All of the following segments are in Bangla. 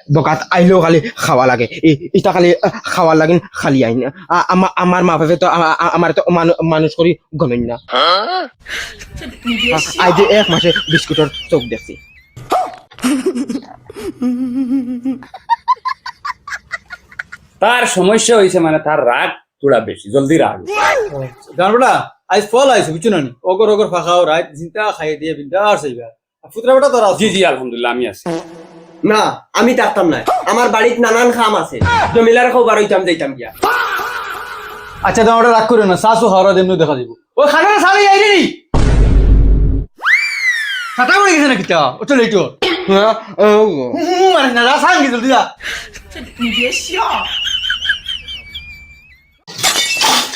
দোকাত আইলেও খালি খাওয়া লাগে ইটা খালি খাওয়ার লাগিন খালি আইন আমার মা বাপে তো আমার তো মানুষ করি গমেন না আই যে 1 মাসে বিস্কুটের চোখ দেখছি তার সমস্যা হয়েছে মানে তার রাগ থোড়া বেশি জলদি রাগ গানবটা আজ ফল আইছে বুঝছো না অগর অগর ফাঁকাও রাত চিন্তা খাইয়ে দিয়ে বিন্দা আর সেইবা ফুতরা বেটা তোরা জি জি আলহামদুলিল্লাহ আমি আছি না আমি থাকতাম না আমার বাড়িতে নানান খাম আছে জমিলার খাবার হইতাম যাইতাম গিয়া আচ্ছা গানবটা রাগ করে না শাশু হাওড়া দেমনু দেখা দিব ও খানা সারি আই রে খাতা পড়ে গেছে না কিটা ও চল এইটো মানে না সাং কি জলদি যা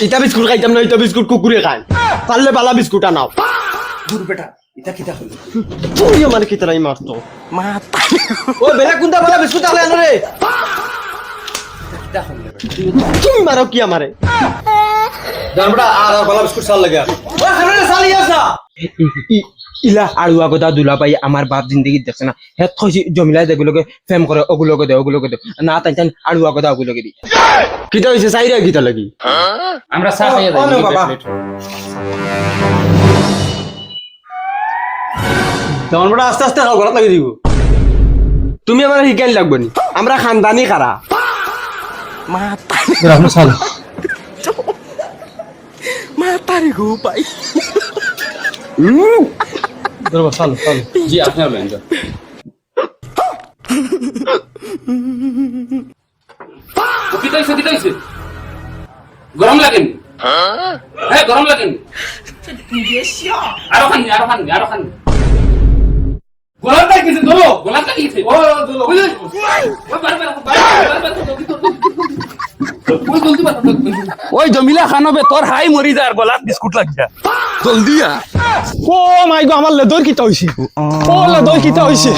ইটা বিস্কুট খাইতাম না ইটা বিস্কুট কুকুরে খায় পারলে বালা বিস্কুট আনাও দূর বেটা এটা কিটা হলো তুই আমার কি তারাই মারতো মা ও বেলা কোনটা বালা বিস্কুট আলে আনো রে কিটা হলো তুমি মারো কি আমারে গানবটা আর বালা বিস্কুট সাল লাগে ও খানা সালি আসা ইলা আড়ুয়া গদা দুলা পাই আমার বাপ জিন্দগি দেখছে না হে থইছি জমিলা যেগুলোকে ফেম করে ওগুলোকে দে না তাই তাই আড়ুয়া গদা ওগুলোকে দি কিটা হইছে সাইরা কিটা লাগি আমরা চা খাইয়া ও, নো যাই বাবা। গানবটা আস্তে আস্তে খাও গলা লাগি দিব তুমি আমার শিকাইল লাগবে নি আমরা খানদানি কারা রাখনা সাল দরবা সাল সাল জি আপনি বলেন তো কিটা হইছে গরম লাগেন হ্যাঁ গরম লাগেন আরো খান গোলাপ লাগিয়েছে দোলো গোলাপ লাগিয়েছে ও দোলো ওই ওই জমিলা খানবে তোর হাই মরি যার গলাত বিস্কুট লাগিয়া জলদি আ ও মাই গো আমার লেদর কিটা হইছে ও লেদর কিটা হইছে